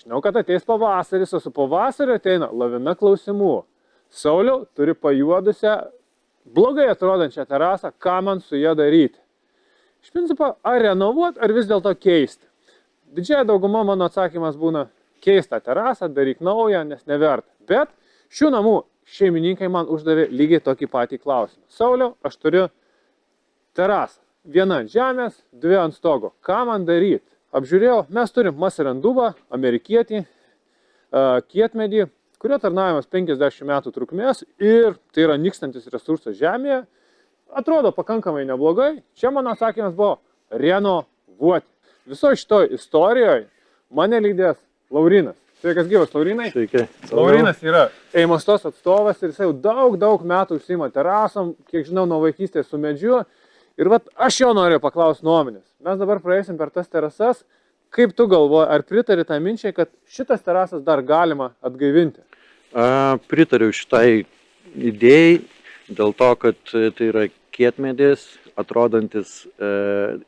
Žinau, kad ateis pavasaris, o su pavasariu ateina lavina klausimų. Sauliau, turi pajuodusią, blogai atrodančią terasą, ką man su ją daryti. Iš principo, ar renovuot, ar vis dėlto keisti. Didžiąją daugumą mano atsakymas būna keistą terasą, daryk naują, nes neverta. Bet šių namų šeimininkai man uždavė lygiai tokį patį klausimą. Sauliau, aš turiu terasą. Viena ant žemės, dvi ant stogo. Ką man daryti? Apžiūrėjau, mes turim Masarandubą, amerikietį, kietmedį, kurio tarnavimas 50 metų trukmės ir tai yra nykstantis resursas žemėje. Atrodo pakankamai neblogai. Čia mano atsakymas buvo renovuoti. Visoje šitoje istorijoje mane lydės Laurinas. Sveikas gyvas, Laurinai. Sveiki. Laurinas yra Eimostos atstovas ir jisai jau daug metų užsiima terasom, kiek žinau, nuo vaikystės su medžiu. Ir vat aš jo noriu paklausti nuomonės. Mes dabar praeisim per tas terasas. Kaip tu galvoji, ar pritari tą minčiai, kad šitas terasas dar galima atgaivinti? Pritariu šitai idėjai, dėl to, kad tai yra kietmedis, atrodantis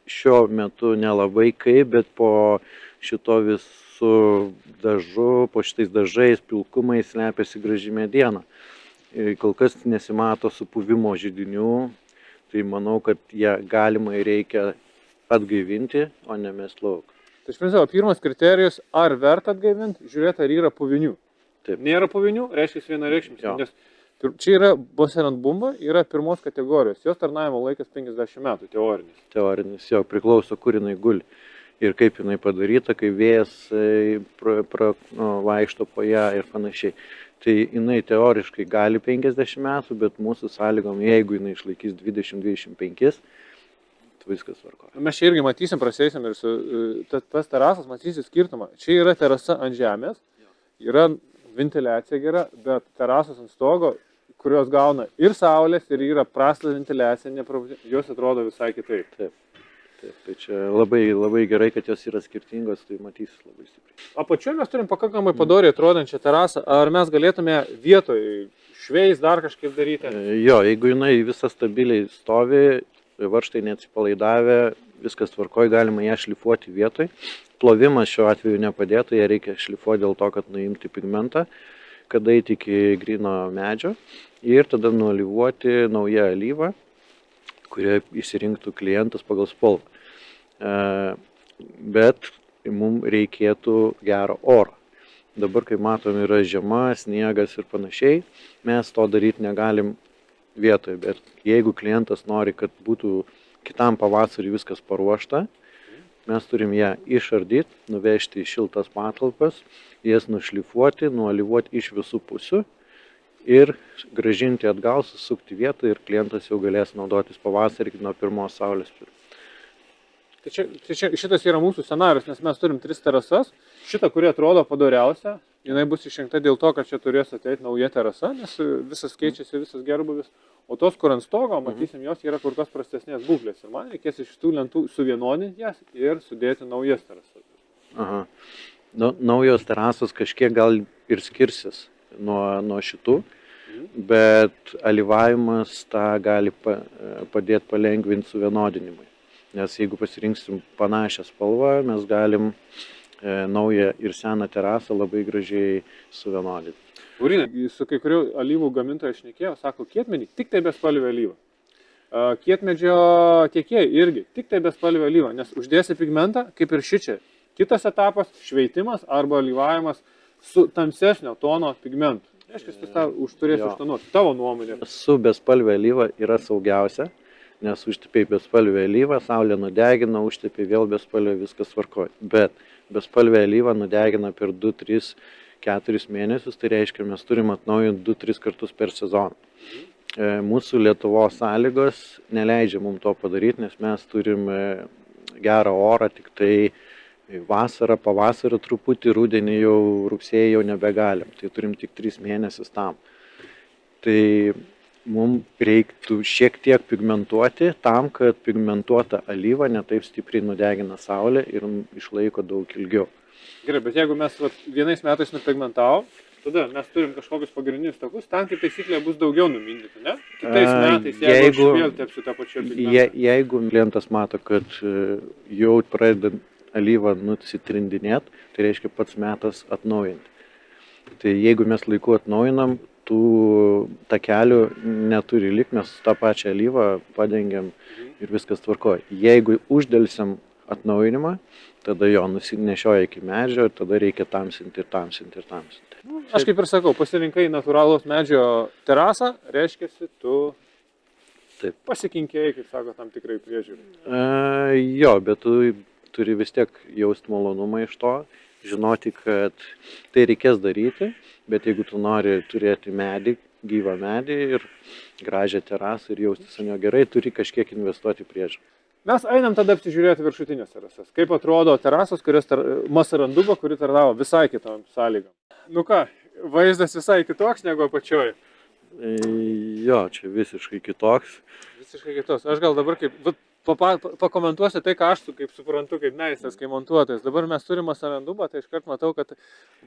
šiuo metu nelabai kaip, bet po šito visų dažų, po šitais dažais, pilkumais slepiasi graži mediena. Kol kas nesimato supuvimo židinių, tai manau, kad ją galima ir reikia atgaivinti, o ne mest lauk. Tai iš principo, pirmas kriterijus, ar verta atgaivinti, žiūrėti, ar yra puvinių. Taip. Nėra puvinių, reiškia vienareikšmis, nes čia yra Masarandubą, yra pirmos kategorijos, jos tarnavimo laikas 50 metų, teorinis. Teorinis, jo, priklauso, kur jinai guli ir kaip jinai padaryta, kai vėjas vaikšto po ją ir panašiai. Tai jinai teoriškai gali 50 metų, bet mūsų sąlygom, jeigu jinai išlaikys 20-25, tai viskas tvarko. Mes čia irgi matysim, praseisim ir tas terasas matysim skirtumą. Čia yra terasa ant žemės, yra ventiliacija gera, bet terasas ant stogo, kurios gauna ir saulės, ir yra prasta ventiliacija, jos atrodo visai kitaip. Taip. Tai čia labai gerai, kad jos yra skirtingos, tai matysis labai stipriai. Apačioje mes turim pakankamai padoriai atrodančią terasą. Ar mes galėtume vietoj šveis dar kažkaip daryti? Jo, jeigu jinai visą stabiliai stovi, varžtai neatsipalaidavę, viskas tvarkoj, galima ją šlifuoti vietoj. Plovimas šiuo atveju nepadėtų, ją reikia šlifuoti dėl to, kad nuimti pigmentą, kad eiti iki gryno medžio ir tada nualyvuoti naują alyvą, kurie išsirinktų klientas pagal spalvą. Bet mums reikėtų gero oro. Dabar, kaip matom, yra žiema, sniegas ir panašiai, mes to daryti negalim vietoje, bet jeigu klientas nori, kad būtų kitam pavasarį viskas paruošta, mes turim ją išardyti, nuvežti į šiltas patalpas, jas nušlifuoti, nualyvuoti iš visų pusių ir grąžinti atgal, susukti vietą ir klientas jau galės naudotis pavasarį nuo pirmos saulės. Tai šitas yra mūsų scenarius, nes mes turim 3 terasas. Šitą, kuri atrodo padoriausia, jinai bus išrinkta dėl to, kad čia turės ateiti nauja terasa, nes visas keičiasi, visas gerbuvis. O tos, kur ant stogo, matysim, jos yra kur kas prastesnės būklės. Ir man reikės iš šitų lentų suvienodinti jas ir sudėti naujas terasas. Aha. Naujos terasos kažkiek gal ir skirsis nuo šitų, bet alyvavimas tą gali padėti palengvinti suvienodinimui. Nes jeigu pasirinksim panašią spalvą, mes galim naują ir seną terasą labai gražiai suvienodinti. Laurinai, su kai kurių alyvų gamintojai šnekėjo, sako, kietmedį tik tai bespalvė alyva. Kietmedžio tiekėjai irgi tik tai bespalvė alyva, nes uždėsi pigmentą, kaip ir šičia. Kitas etapas – šveitimas arba alyvavimas su tamsesnio tono pigmentu. Reiškia, tu turėsi užtonuoti. Tavo nuomonė. Su bespalvė alyva yra saugiausia, nes užtepiai bespalvę alyvą, saulė nudegina, užtepiai vėl bespalvę, viskas tvarkoja. Bet bespalvę alyvą nudegina per 2, 3, 4 mėnesius, tai reiškia, mes turim atnaujinti 2-3 kartus per sezoną. Mūsų Lietuvos sąlygos neleidžia mums to padaryti, nes mes turim gerą orą tik tai vasarą, pavasarį truputį, rudenį jau, rugsėjį jau nebegalim. Tai turim tik 3 mėnesius tam. Tai mums reiktų šiek tiek pigmentuoti tam, kad pigmentuota alyva netaip stipriai nudegina saulę ir išlaiko daug ilgiau. Gerai, bet jeigu mes vienais metais nupigmentavom, tada mes turim kažkokius pagrindinius takus, tam kaip taisyklė bus daugiau numindyti, ne? Kitais metais, jeigu aš vėl tepsiu tą pačią pigmentą. Jeigu klientas mato, kad jau pradeda alyvą nusitrindinėt, tai reiškia pats metas atnaujinti. Tai jeigu mes laiku atnaujinam, tų takelių neturi likti, mes tą pačią alyvą padengiam ir viskas tvarkoja. Jeigu uždelsiam atnaujinimą, tada jo nusinešioja iki medžio ir tada reikia tamsinti ir tamsinti ir tamsinti. Aš kaip ir sakau, pasirinkai natūralaus medžio terasą, reiškia, tu Taip. pasikinkėjai, kaip sako, tam tikrai priežiūrai. Jo, bet tu turi vis tiek jausti malonumą iš to, žinoti, kad tai reikės daryti, bet jeigu tu nori turėti medį, gyvą medį ir gražią terasą ir jaustis ant jo gerai, turi kažkiek investuoti priežiūrą. Mes einam tada apsižiūrėti viršutinės terasas. Kaip atrodo terasos, kurios Masaranduba, kuri tarnavo visai kitom sąlygom. Nu ką, vaizdas visai kitoks negu apačioje. Jo, čia visiškai kitoks. Visiškai kitoks. Aš gal dabar kaip pakomentuosiu tai, ką aš kaip suprantu, kaip meistras, kaip montuotojas. Dabar mes turime Masarandubą, tai iškart matau, kad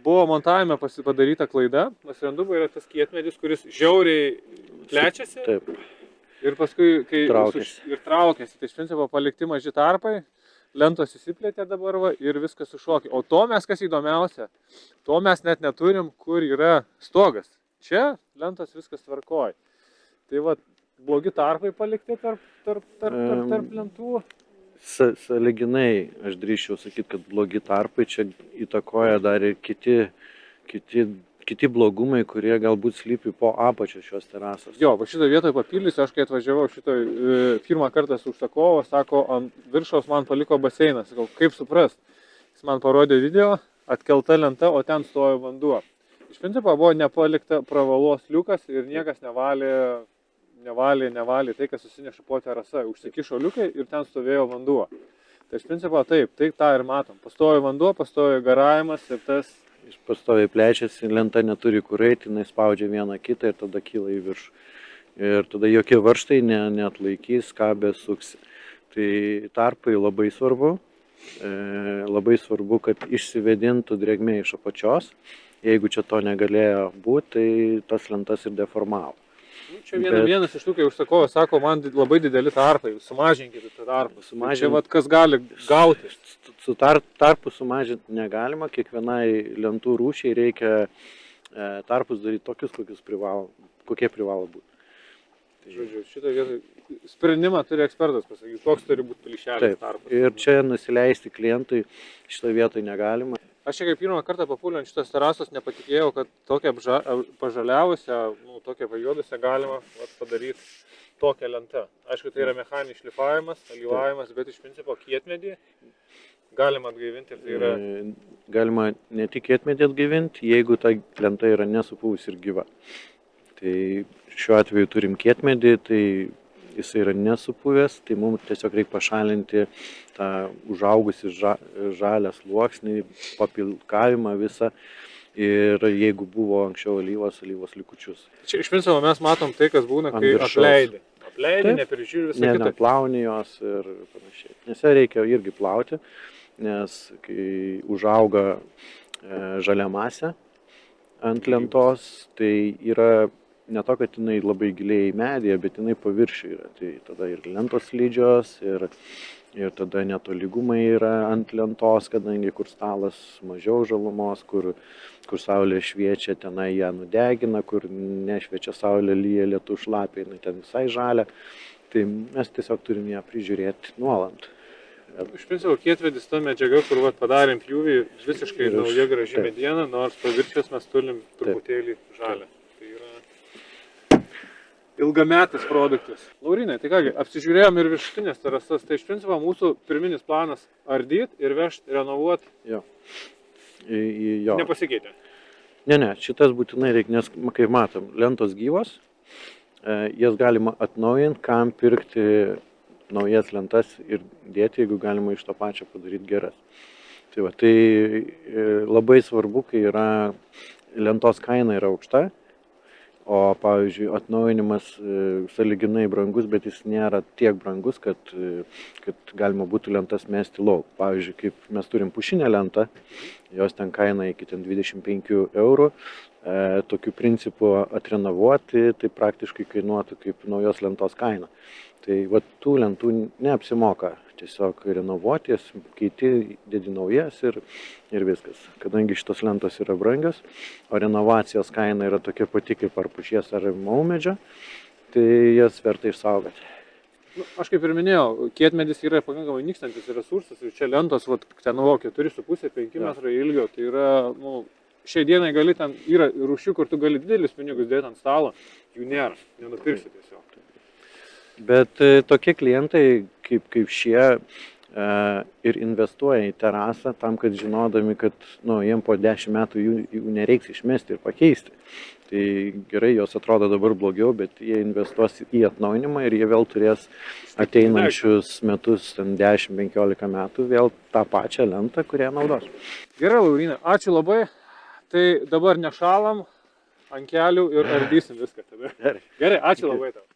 buvo montavime padaryta klaida. Masaranduba yra tas kietmedis, kuris žiauriai plečiasi. Taip. Ir paskui, kai traukiasi. Tai iš principo palikti maži tarpai, lentos įsiplėtė dabar ir viskas sušokė. O to mes, kas įdomiausia, to mes net neturim, kur yra stogas. Čia lentos viskas tvarkoja. Tai blogi tarpai palikti tarp lentų. Sąlyginai, aš drįsčiau sakyti, kad blogi tarpai čia įtakoja dar ir kiti blogumai, kurie galbūt slypi po apačio šios terasos. Jo, šitą vietoj papildysiu, aš kai atvažiavau pirmą kartą su užsakovu, sako, ant viršaus man paliko baseinas. Sakau, kaip suprast? Jis man parodė video, atkelta lenta, o ten stojo vanduo. Iš principo buvo nepalikta pravalos liukas ir niekas nevalė tai, kas susineša po terasa. Užsikišo liukai ir ten stovėjo vanduo. Tai iš principo taip, tai tą ir matom. Pastojo vanduo, pastojo garavimas ir tas... Jis pastoviai plečiasi, lenta neturi kur eiti, jinai spaudžia vieną kitą ir tada kyla į viršų. Ir tada jokie varžtai neatlaikys, ką besuksi. Tai tarpai labai svarbu. Labai svarbu, kad išsivedintų drėgmė iš apačios. Jeigu čia to negalėjo būti, tai tas lentas ir deformavo. Čia vienas iš tų, kai užsakovas sako, man labai dideli tarpai, sumažinkite tą tarpą. Čia kas gali gauti. Su tarpu sumažinti negalima, kiekvienai lentų rūšiai reikia tarpus daryti tokius, kokie privalo būti. Tai žodžiu, šitą vietą sprendimą turi ekspertas pasakyti, koks turi būti plyšelis tarpas. Ir čia nusileisti klientui šitą vietą negalima. Aš čia kaip pirmą kartą papuoliau ant šitos terasos nepatikėjau, kad tokią pažaliavusią, tokią pajuodusią galima padaryti tokią lentą. Aišku, tai yra mechaninis šlifavimas, alyvavimas, bet iš principo kietmedį galima atgaivinti ir tai yra... Galima ne tik kietmedį atgaivinti, jeigu ta lenta yra nesupūvusi ir gyva. Tai šiuo atveju turim kietmedį, tai jis yra nesupuvęs, tai mums tiesiog reikia pašalinti tą užaugusį žalią sluoksnį, papilkavimą visą. Ir jeigu buvo anksčiau alyvos likučius. Čia iš principo mes matom tai, kas būna, kai apleidi. Apleidi, neprižiūri visą kitą. Neplauni jos ir panašiai. Nes ją reikia irgi plauti, nes kai užauga žalia masė ant lentos, tai yra ne to, kad jinai labai giliai į medį, bet jinai paviršių yra. Tai tada ir lentos slidžios, ir tada netolygumai yra ant lentos, kadangi kur stalas mažiau žalumos, kur saulė šviečia, tenai ją nudegina, kur nešviečia saulė, lyja lietus šlapia, jinai ten visai žalia. Tai mes tiesiog turim ją prižiūrėti nuolant. Iš principo kietvedis ta medžiaga, kur padarėm pjūvį, visiškai nauja graži mediena, nors paviršius mes turim truputėlį žalę. Tai yra ilgametis produktas. Laurinai, tai kągi, apsižiūrėjom ir viršutinės terasas, tai iš principo mūsų pirminis planas ardyti ir vežti, renovuoti. Jo. Nepasikeitė. Ne, šitas būtinai reikia, nes kaip matom, lentos gyvos, jas galima atnaujinti, kam pirkti naujas lentas ir dėti, jeigu galima iš to pačio padaryti geras. Tai labai svarbu, kai lentos kaina yra aukšta, o pavyzdžiui atnaujinimas sąlyginai brangus, bet jis nėra tiek brangus, kad galima būtų lentas mesti lauk. Pavyzdžiui, kaip mes turim pušinę lentą, jos ten kaina iki 25 eurų, tokiu principu atrenovuoti, tai praktiškai kainuotų kaip naujos lentos kaina. Tai tų lentų neapsimoka tiesiog renovuoti jas, keiti, dedi naujas ir viskas. Kadangi šitos lentos yra brangios, o renovacijos kaina yra tokia pati kaip ar pušies ar maumedžio, tai jas verta išsaugoti. Nu, aš kaip ir minėjau, kietmedis yra pakankamai nykstantis resursas ir čia lentos, ten 4,5-5 metrai ilgio, tai yra, šiai dienai gali ten, yra rūšių, kur tu gali didelius pinigus dėti ant stalo, jų nėra, nenupirksi tiesiog. Bet tokie klientai kaip šie ir investuoja į terasą tam, kad žinodami, kad jiem po 10 metų jų nereiks išmesti ir pakeisti. Tai gerai, jos atrodo dabar blogiau, bet jie investuos į atnaujinimą ir jie vėl turės ateinančius metus, 10-15 metų, vėl tą pačią lentą, kurią naudos. Gerai, Lauryna, ačiū labai. Tai dabar nešalam ant kelių ir ardysim viską tada. Gerai, ačiū labai tau.